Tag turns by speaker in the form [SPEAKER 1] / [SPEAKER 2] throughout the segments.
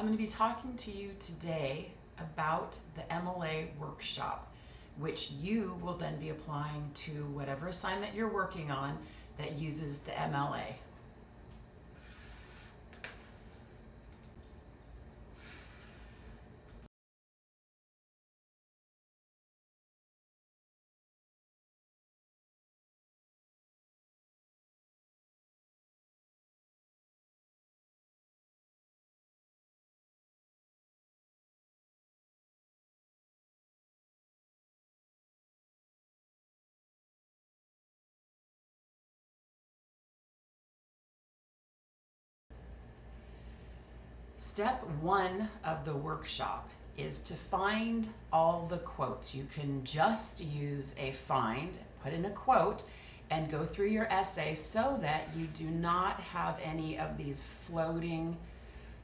[SPEAKER 1] I'm going to be talking to you today about the MLA Workshop, which you will then be applying to whatever assignment you're working on that uses the MLA. Step one of the workshop is to find all the quotes. You can just use a find, put in a quote, and go through your essay so that you do not have any of these floating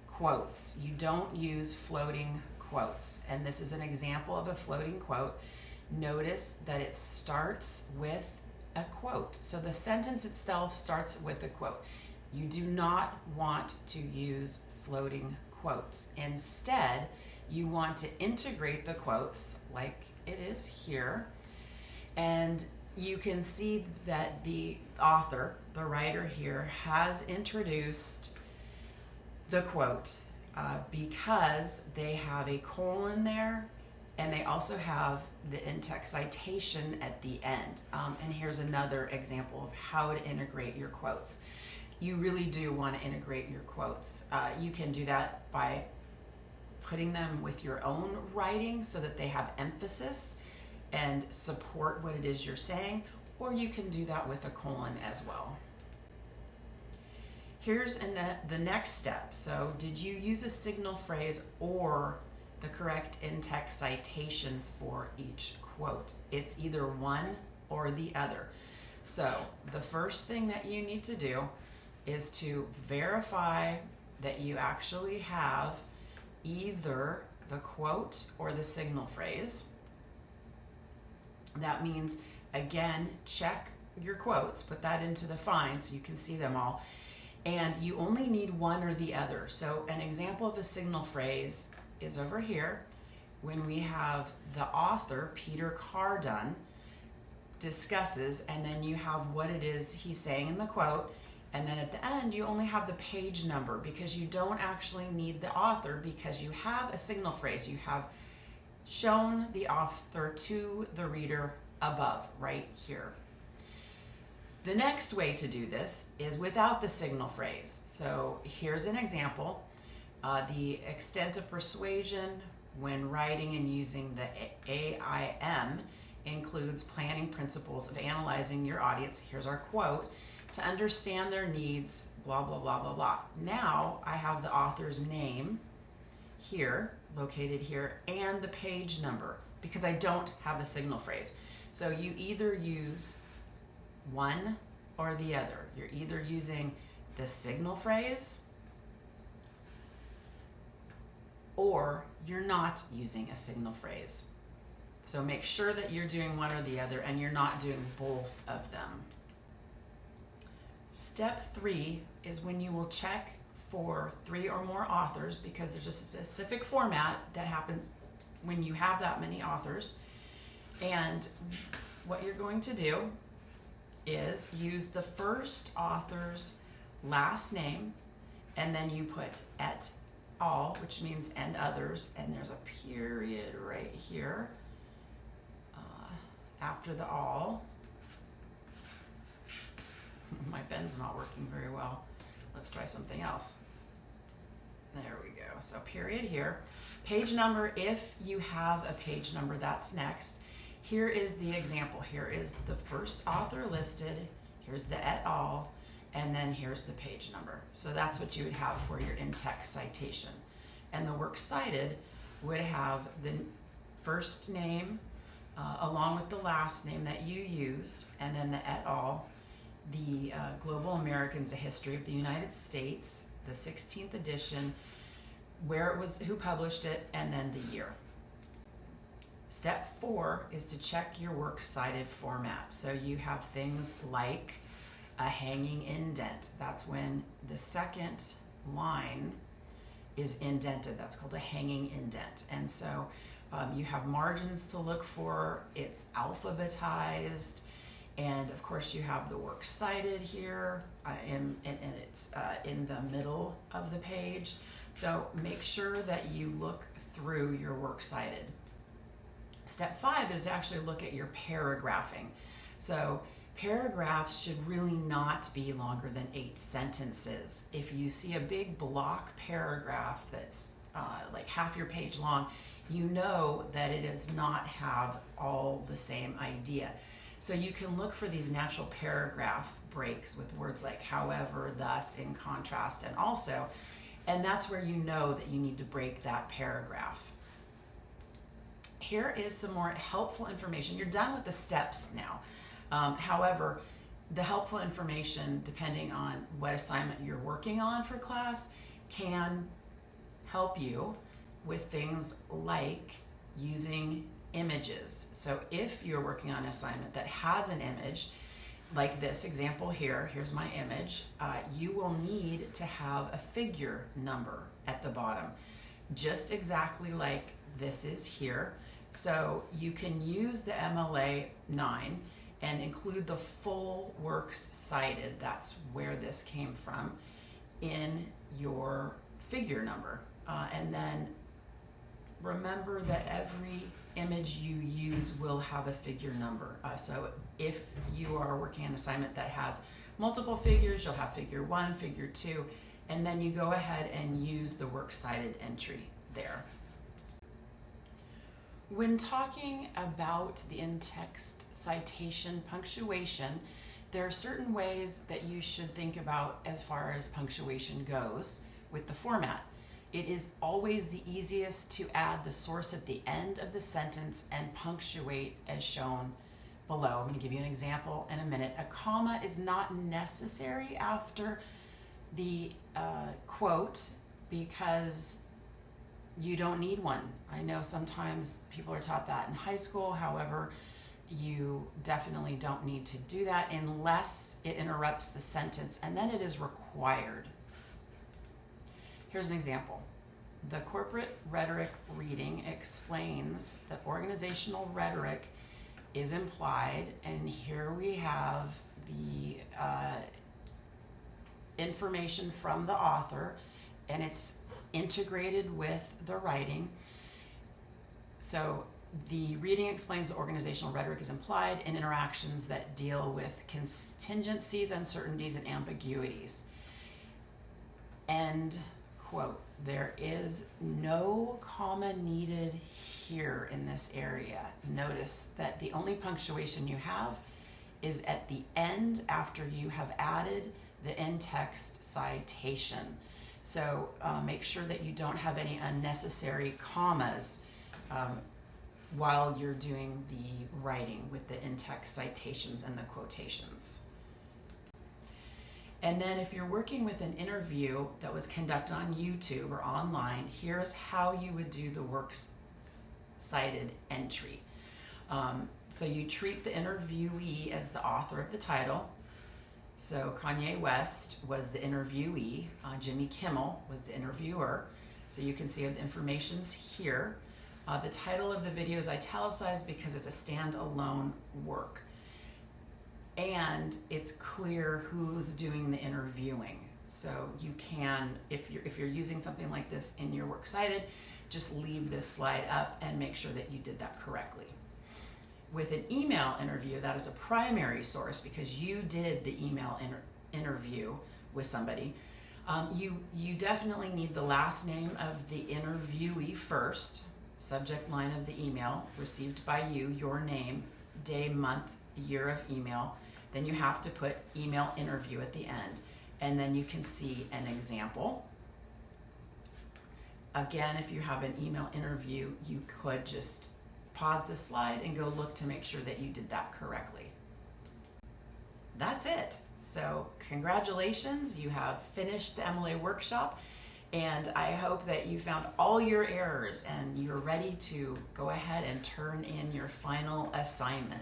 [SPEAKER 1] quotes. You don't use floating quotes. And this is an example of a floating quote. Notice that it starts with a quote. So the sentence itself starts with a quote. You do not want to use floating quotes. Instead, you want to integrate the quotes like it is here. And you can see that the author, the writer here, has introduced the quote because they have a colon there, and they also have the in-text citation at the end. And here's another example of how to integrate your quotes. You really do want to integrate your quotes. You can do that by putting them with your own writing so that they have emphasis and support what it is you're saying, or you can do that with a colon as well. Here's the next step. So did you use a signal phrase or the correct in-text citation for each quote? It's either one or the other. So the first thing that you need to do is to verify that you actually have either the quote or the signal phrase. That means, again, check your quotes, put that into the find so you can see them all, and you only need one or the other. So an example of a signal phrase is over here when we have the author, Peter Cardone, discusses, and then you have what it is he's saying in the quote. And then at the end, you only have the page number because you don't actually need the author because you have a signal phrase. You have shown the author to the reader above, right here. The next way to do this is without the signal phrase. So here's an example. The extent of persuasion when writing and using the AIM includes planning principles of analyzing your audience. Here's our quote. To understand their needs, blah, blah, blah, blah, blah. Now I have the author's name here, located here, and the page number because I don't have a signal phrase. So you either use one or the other. You're either using the signal phrase or you're not using a signal phrase. So make sure that you're doing one or the other and you're not doing both of them. Step 3 is when you will check for 3 or more authors because there's a specific format that happens when you have that many authors. And what you're going to do is use the first author's last name, and then you put et al., which means and others, and there's a period right here after the all. My pen's not working very well. Let's try something else. There we go. So period here. Page number, if you have a page number, that's next. Here is the example. Here is the first author listed. Here's the et al. And then here's the page number. So that's what you would have for your in-text citation. And the works cited would have the first name along with the last name that you used, and then the et al., the Global Americans, A History of the United States, the 16th edition, where it was, who published it, and then the year. Step 4 is to check your works cited format. So you have things like a hanging indent. That's when the second line is indented. That's called a hanging indent. And so you have margins to look for. It's alphabetized. And of course you have the works cited here, and it's in the middle of the page. So make sure that you look through your works cited. Step 5 is to actually look at your paragraphing. So paragraphs should really not be longer than 8 sentences. If you see a big block paragraph that's like half your page long, you know that it does not have all the same idea. So you can look for these natural paragraph breaks with words like however, thus, in contrast, and also, and that's where you know that you need to break that paragraph. Here is some more helpful information. You're done with the steps now. However, the helpful information, depending on what assignment you're working on for class, can help you with things like using images. So if you're working on an assignment that has an image, like this example here, here's my image, you will need to have a figure number at the bottom, just exactly like this is here. So you can use the MLA 9 and include the full works cited, that's where this came from, in your figure number. And then remember that every image you use will have a figure number. So if you are working on an assignment that has multiple figures, you'll have figure 1, figure 2, and then you go ahead and use the works cited entry there. When talking about the in-text citation punctuation, there are certain ways that you should think about as far as punctuation goes with the format. It is always the easiest to add the source at the end of the sentence and punctuate as shown below. I'm going to give you an example in a minute. A comma is not necessary after the quote because you don't need one. I know sometimes people are taught that in high school. However, you definitely don't need to do that unless it interrupts the sentence, and then it is required. Here's an example. The corporate rhetoric reading explains that organizational rhetoric is implied, and here we have the information from the author, and it's integrated with the writing. So the reading explains organizational rhetoric is implied in interactions that deal with contingencies, uncertainties, and ambiguities. End quote. There is no comma needed here in this area. Notice that the only punctuation you have is at the end after you have added the in-text citation. So make sure that you don't have any unnecessary commas while you're doing the writing with the in-text citations and the quotations. And then if you're working with an interview that was conducted on YouTube or online, here's how you would do the works cited entry. So you treat the interviewee as the author of the title. So Kanye West was the interviewee, Jimmy Kimmel was the interviewer. So you can see the information's here. The title of the video is italicized because it's a standalone work. And it's clear who's doing the interviewing. So you can, if you're using something like this in your works cited, just leave this slide up and make sure that you did that correctly. With an email interview, that is a primary source because you did the email interview with somebody. You definitely need the last name of the interviewee first, subject line of the email, received by you, your name, day, month, year of email. Then you have to put email interview at the end. And then you can see an example. Again, if you have an email interview, you could just pause the slide and go look to make sure that you did that correctly. That's it. So congratulations, you have finished the MLA workshop, and I hope that you found all your errors and you're ready to go ahead and turn in your final assignment.